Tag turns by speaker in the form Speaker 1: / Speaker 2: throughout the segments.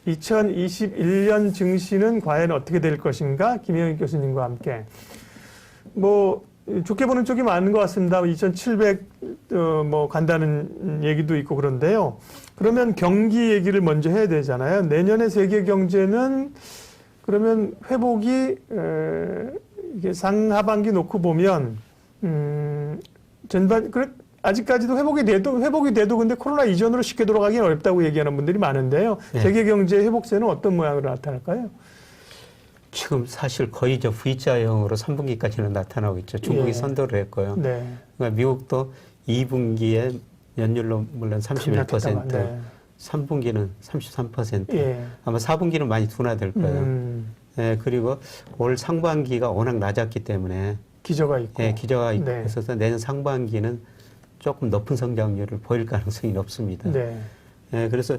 Speaker 1: 2021년 증시는 과연 어떻게 될 것인가? 김영익 교수님과 함께. 좋게 보는 쪽이 많은 것 같습니다. 2,700, 간다는 얘기도 있고 그런데요. 그러면 경기 얘기를 먼저 해야 되잖아요. 내년의 세계 경제는 그러면 회복이, 이게 상하반기 놓고 보면, 아직까지도 회복이 돼도 근데 코로나 이전으로 쉽게 돌아가기는 어렵다고 얘기하는 분들이 많은데요.
Speaker 2: 네.
Speaker 1: 세계 경제 회복세는 어떤 모양으로 나타날까요?
Speaker 2: 지금 사실 거의 V자형으로 3분기까지는 나타나고 있죠. 중국이
Speaker 1: 예.
Speaker 2: 선도를 했고요.
Speaker 1: 네.
Speaker 2: 그러니까 미국도 2분기에 연율로 물론 31%,
Speaker 1: 네.
Speaker 2: 3분기는 33%,
Speaker 1: 예.
Speaker 2: 아마 4분기는 많이 둔화될 거예요. 예, 그리고 올 상반기가 워낙 낮았기 때문에
Speaker 1: 기저가 있고.
Speaker 2: 예, 기저가 있고
Speaker 1: 네.
Speaker 2: 있어서 내년 상반기는 조금 높은 성장률을 보일 가능성이 높습니다.
Speaker 1: 네.
Speaker 2: 예, 그래서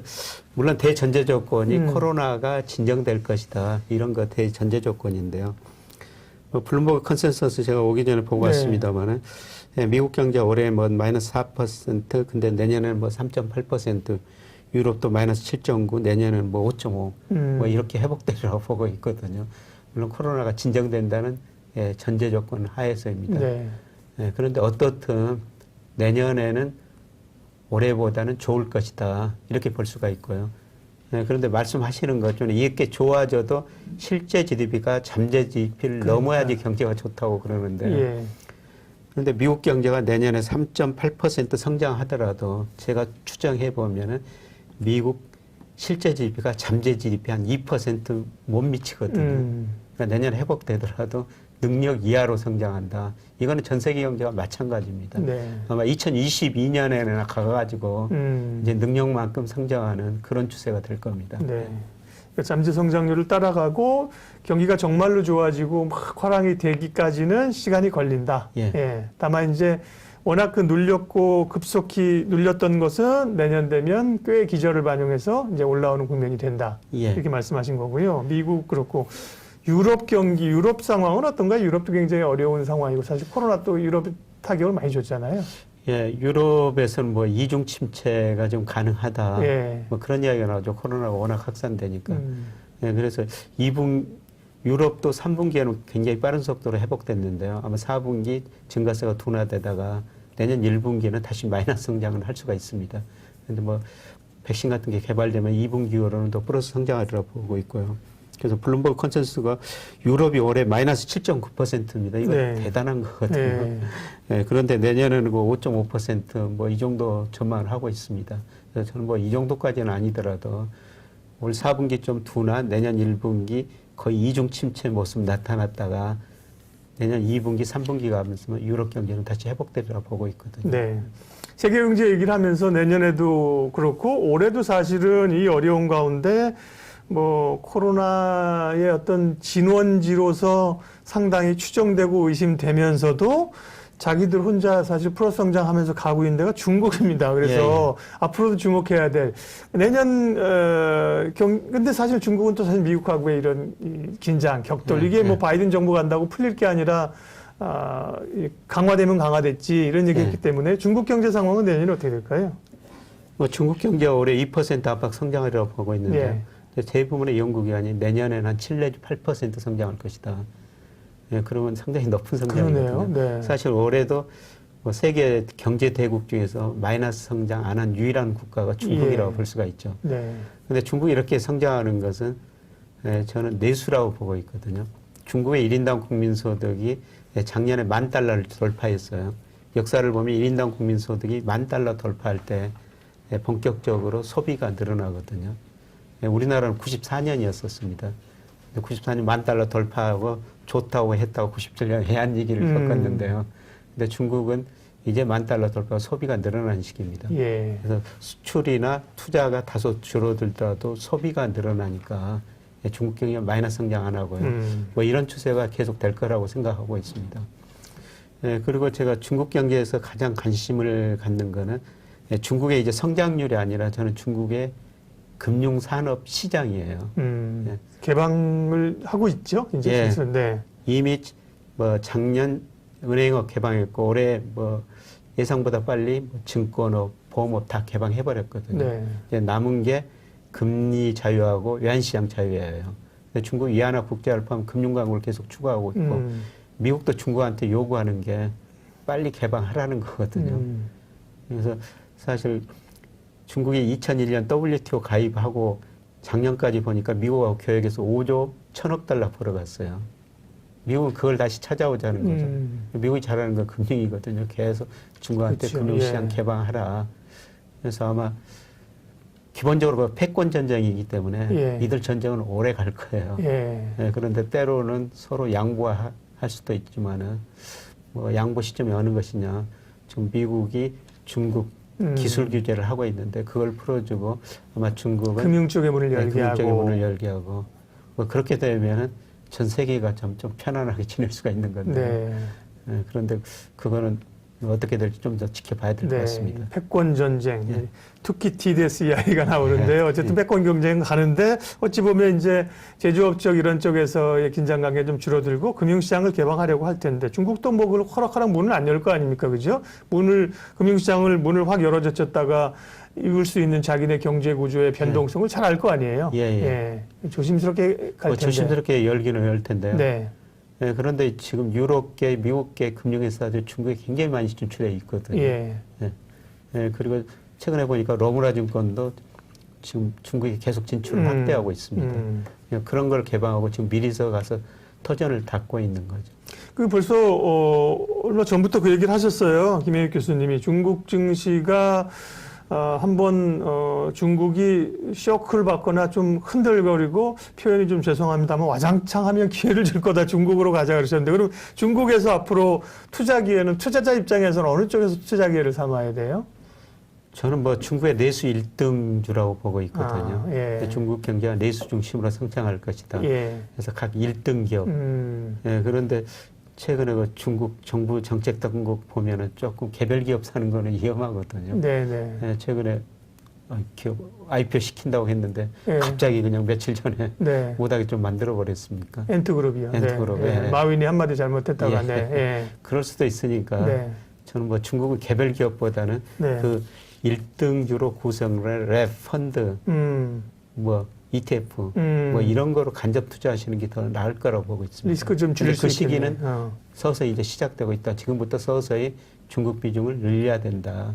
Speaker 2: 물론 대전제 조건이
Speaker 1: 음.
Speaker 2: 코로나가 진정될 것이다. 이런 거 대전제 조건인데요. 블룸버그 컨센서스 제가 오기 전에 보고
Speaker 1: 네.
Speaker 2: 왔습니다만은 예, 미국 경제 올해 마이너스 4%, 근데 내년에는 3.8%, 유럽도 마이너스 7.9, 내년에는 5.5, 이렇게 회복되리라고 보고 있거든요. 물론 코로나가 진정된다는 예, 전제 조건 하에서입니다.
Speaker 1: 네.
Speaker 2: 예, 그런데 어떻든 내년에는 올해보다는 좋을 것이다. 이렇게 볼 수가 있고요. 예, 그런데 말씀하시는 것처럼 이렇게 좋아져도 실제 GDP가 잠재 GDP를 넘어야지 경제가 좋다고 그러는데
Speaker 1: 예.
Speaker 2: 그런데 미국 경제가 내년에 3.8% 성장하더라도 제가 추정해 보면은 미국 실제 GDP가 잠재 GDP 한 2% 못 미치거든요. 그러니까 내년에 회복되더라도 능력 이하로 성장한다. 이거는 전 세계 경제가 마찬가지입니다.
Speaker 1: 네.
Speaker 2: 아마 2022년에나 가가지고 이제 능력만큼 성장하는 그런 추세가 될 겁니다.
Speaker 1: 네. 그러니까 잠재 성장률을 따라가고 경기가 정말로 좋아지고 막 화랑이 되기까지는 시간이 걸린다.
Speaker 2: 예.
Speaker 1: 다만 이제 워낙 눌렸고 급속히 눌렸던 것은 내년 되면 꽤 기저를 반영해서 이제 올라오는 국면이 된다.
Speaker 2: 예.
Speaker 1: 이렇게 말씀하신 거고요. 미국 그렇고 유럽 경기, 유럽 상황은 어떤가요? 유럽도 굉장히 어려운 상황이고 사실 코로나 또 유럽 타격을 많이 줬잖아요.
Speaker 2: 예, 유럽에서는 이중 침체가 좀 가능하다.
Speaker 1: 예.
Speaker 2: 그런 이야기가 나오죠. 코로나가 워낙 확산되니까. 예, 그래서 유럽도 3분기에는 굉장히 빠른 속도로 회복됐는데요. 아마 4분기 증가세가 둔화되다가 내년 1분기는 다시 마이너스 성장을 할 수가 있습니다. 그런데 백신 같은 게 개발되면 2분기 이후로는 더 플러스 성장하리라고 보고 있고요. 그래서 블룸버그 컨센서스가 유럽이 올해 마이너스 7.9%입니다. 이거
Speaker 1: 네.
Speaker 2: 대단한 거거든요. 예, 그런데 내년에는 5.5% 이 정도 전망을 하고 있습니다. 그래서 저는 이 정도까지는 아니더라도 올 4분기 좀 둔화, 내년 1분기 거의 이중 침체 모습 나타났다가 내년 2분기, 3분기 가면서 유럽 경제는 다시 회복되리라 보고 있거든요.
Speaker 1: 네. 세계 경제 얘기를 하면서 내년에도 그렇고 올해도 사실은 이 어려운 가운데 코로나의 어떤 진원지로서 상당히 추정되고 의심되면서도 자기들 혼자 사실 플러스 성장하면서 가고 있는 데가 중국입니다. 그래서 앞으로도 주목해야 될 내년 근데 사실 중국은 또 사실 미국하고의 이런 긴장, 격돌 이게 바이든 정부 간다고 풀릴 게 아니라 강화되면 강화됐지 이런 얘기했기 때문에 중국 경제 상황은 내년에 어떻게 될까요?
Speaker 2: 중국 경제가 올해 2% 안팎 성장하리라고 보고 있는데 대부분의 연구기관이 내년에는 한 7 내지 8% 성장할 것이다. 예, 그러면 상당히 높은 성장이거든요.
Speaker 1: 네.
Speaker 2: 사실 올해도 세계 경제 대국 중에서 마이너스 성장 안 한 유일한 국가가 중국이라고 볼 수가 있죠. 그런데 중국이 이렇게 성장하는 것은 저는 내수라고 보고 있거든요. 중국의 1인당 국민소득이 작년에 $10,000를 돌파했어요. 역사를 보면 1인당 국민소득이 $10,000 돌파할 때 본격적으로 소비가 늘어나거든요. 우리나라는 94년이었었습니다. 94년 $10,000 돌파하고 좋다고 했다고 97년 해안 위기를 겪었는데요. 근데 중국은 이제 $10,000 돌파하고 소비가 늘어나는 시기입니다. 그래서 수출이나 투자가 다소 줄어들더라도 소비가 늘어나니까 중국 경기가 마이너스 성장 안 하고요. 이런 추세가 계속 될 거라고 생각하고 있습니다. 그리고 제가 중국 경제에서 가장 관심을 갖는 거는 중국의 이제 성장률이 아니라 저는 중국의 금융산업 시장이에요.
Speaker 1: 개방을 하고 있죠, 이제.
Speaker 2: 이미 작년 은행업 개방했고 올해 예상보다 빨리 증권업, 보험업 다 개방해버렸거든요. 이제 남은 게 금리 자유하고 외환시장 자유예요. 근데 중국 위안화 국제화를 포함한 금융 강국을 계속 추구하고 있고 미국도 중국한테 요구하는 게 빨리 개방하라는 거거든요. 그래서 사실 중국이 2001년 WTO 가입하고 작년까지 보니까 미국하고 교역에서 5조 1천억 달러 벌어갔어요. 미국은 그걸 다시 찾아오자는 거죠. 미국이 잘하는 건 금융이거든요. 계속 중국한테
Speaker 1: 그렇죠.
Speaker 2: 금융시장 개방하라. 그래서 아마 기본적으로 패권 전쟁이기 때문에 이들 전쟁은 오래 갈 거예요. 그런데 때로는 서로 양보할 수도 있지만은 뭐 양보 시점이 어느 것이냐. 지금 미국이 중국 기술 규제를 하고 있는데 그걸 풀어주고 아마 중국은
Speaker 1: 금융 쪽의 문을 열게
Speaker 2: 금융
Speaker 1: 하고
Speaker 2: 쪽의 문을 열게 하고 뭐 그렇게 되면은 전 세계가 좀 편안하게 지낼 수가 있는 건데 그런데 그거는 어떻게 될지 좀 더 지켜봐야 될 것 같습니다.
Speaker 1: 패권 전쟁, 투키티데스 이야기가 나오는데요. 어쨌든 패권 경쟁 가는데 어찌 보면 이제 제조업 쪽 이런 쪽에서의 긴장 관계 좀 줄어들고 금융시장을 개방하려고 할 텐데 중국도 뭐 그걸 허락하랑 문을 안 열 거 아닙니까, 그죠? 금융시장을 문을 확 열어젖혔다가 이을 수 있는 자기네 경제 구조의 변동성을 잘 알 거 아니에요. 조심스럽게 갈 텐데.
Speaker 2: 조심스럽게 열기는 열 텐데요. 그런데 지금 유럽계, 미국계 금융회사들이 중국에 굉장히 많이 진출해 있거든요. 그리고 최근에 보니까 로무라 증권도 지금 중국에 계속 진출을 확대하고 있습니다. 그런 걸 개방하고 지금 미리서 가서 터전을 닫고 있는 거죠.
Speaker 1: 그 벌써 얼마 전부터 그 얘기를 하셨어요. 김혜익 교수님이 중국 증시가 한번 중국이 쇼크를 받거나 좀 흔들거리고 표현이 좀 죄송합니다만 와장창하면 기회를 줄 거다 중국으로 가자 그러셨는데 그럼 중국에서 앞으로 투자 기회는 투자자 입장에서는 어느 쪽에서 투자 기회를 삼아야 돼요?
Speaker 2: 저는 뭐 중국의 내수 1등주라고 보고 있거든요. 중국 경제가 내수 중심으로 성장할 것이다. 그래서 각 1등 기업. 그런데 최근에 그 중국 정부 정책 당국 보면은 조금 개별 기업 사는 거는 위험하거든요. 최근에 기업 IPO 시킨다고 했는데 갑자기 그냥 며칠 전에 못하게 좀 만들어 버렸습니까?
Speaker 1: 엔트그룹이요.
Speaker 2: 엔트그룹.
Speaker 1: 마윈이 한마디 잘못했다가.
Speaker 2: 그럴 수도 있으니까 저는 뭐 중국은 개별 기업보다는 그 1등주로 구성을 랩 펀드, 뭐 ETF, 뭐 이런 거로 간접 투자하시는 게 더 나을 거라고 보고 있습니다.
Speaker 1: 리스크 좀 줄일 수
Speaker 2: 그
Speaker 1: 있겠네.
Speaker 2: 시기는 서서히 이제 시작되고 있다. 지금부터 서서히 중국 비중을 늘려야 된다.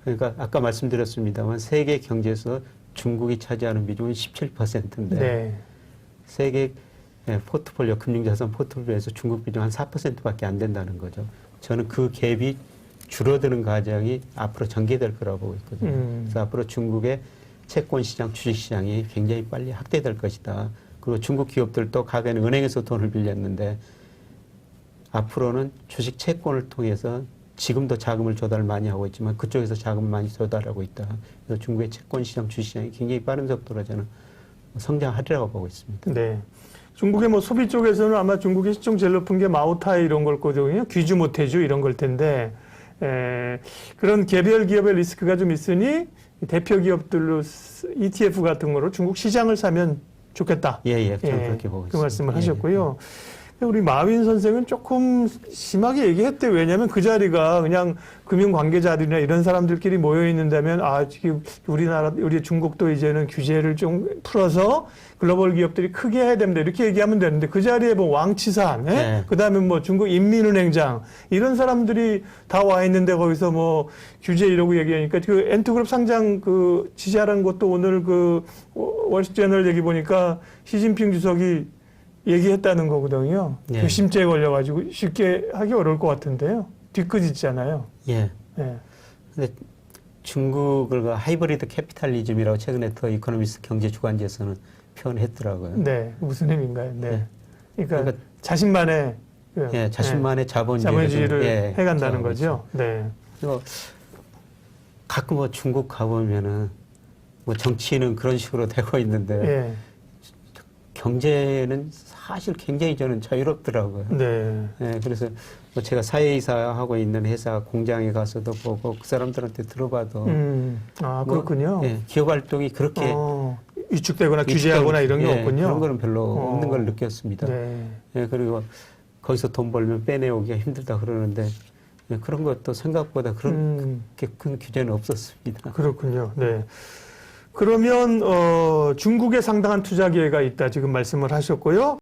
Speaker 2: 그러니까 아까 말씀드렸습니다만 세계 경제에서 중국이 차지하는 비중은 17%인데 세계 포트폴리오, 금융자산 포트폴리오에서 중국 비중 한 4%밖에 안 된다는 거죠. 저는 그 갭이 줄어드는 과정이 앞으로 전개될 거라고 보고 있거든요. 그래서 앞으로 중국의 채권 시장, 주식 시장이 굉장히 빨리 확대될 것이다. 그리고 중국 기업들도 과거에는 은행에서 돈을 빌렸는데 앞으로는 주식 채권을 통해서 지금도 자금을 조달을 많이 하고 있지만 그쪽에서 자금을 많이 조달하고 있다. 그래서 중국의 채권 시장, 주식 시장이 굉장히 빠른 속도로 저는 성장하리라고 보고 있습니다.
Speaker 1: 중국의 뭐 소비 쪽에서는 아마 중국의 시총 제일 높은 게 마오타이 이런 걸 거거든요. 귀주 모태주 이런 걸 텐데 그런 개별 기업의 리스크가 좀 있으니 대표 기업들로 ETF 같은 거로 중국 시장을 사면 좋겠다.
Speaker 2: 저는 그렇게 보고 있습니다.
Speaker 1: 그 말씀을 하셨고요. 우리 마윈 선생은 조금 심하게 얘기했대요. 왜냐하면 그 자리가 그냥 금융 관계자들이나 이런 사람들끼리 모여 있는다면 지금 우리 중국도 이제는 규제를 좀 풀어서 글로벌 기업들이 크게 해야 됩니다. 이렇게 얘기하면 되는데 그 자리에 뭐 왕치산, 그다음에 뭐 중국 인민은행장 이런 사람들이 다 와 있는데 거기서 뭐 규제 이러고 얘기하니까 그 엔트그룹 상장 그 지시하라는 것도 오늘 그 월스트리트저널 얘기 보니까 시진핑 주석이 얘기했다는 거거든요. 교심죄에 걸려가지고 쉽게 하기 어려울 것 같은데요. 뒤끝이잖아요.
Speaker 2: 근데 중국을 그 하이브리드 캐피탈리즘이라고 최근에 더 이코노미스트 경제 주간지에서는 표현했더라고요.
Speaker 1: 무슨 의미인가요? 그러니까 자신만의
Speaker 2: 자신만의 자본주의를
Speaker 1: 해간다는 거죠.
Speaker 2: 그리고 가끔 뭐 중국 가보면은 뭐 정치는 그런 식으로 되고 있는데 경제는 사실 굉장히 저는 자유롭더라고요. 그래서 뭐 제가 사회이사 하고 있는 회사 공장에 가서도 보고 그 사람들한테 들어봐도
Speaker 1: 그렇군요.
Speaker 2: 기업 활동이 그렇게
Speaker 1: 위축되거나 규제하거나 이런 게 없군요.
Speaker 2: 그런 거는 별로 없는 걸 느꼈습니다. 그리고 거기서 돈 벌면 빼내오기가 힘들다 그러는데 그런 것도 생각보다 그렇게 큰 규제는 없었습니다.
Speaker 1: 그렇군요. 그러면 중국에 상당한 투자 기회가 있다 지금 말씀을 하셨고요.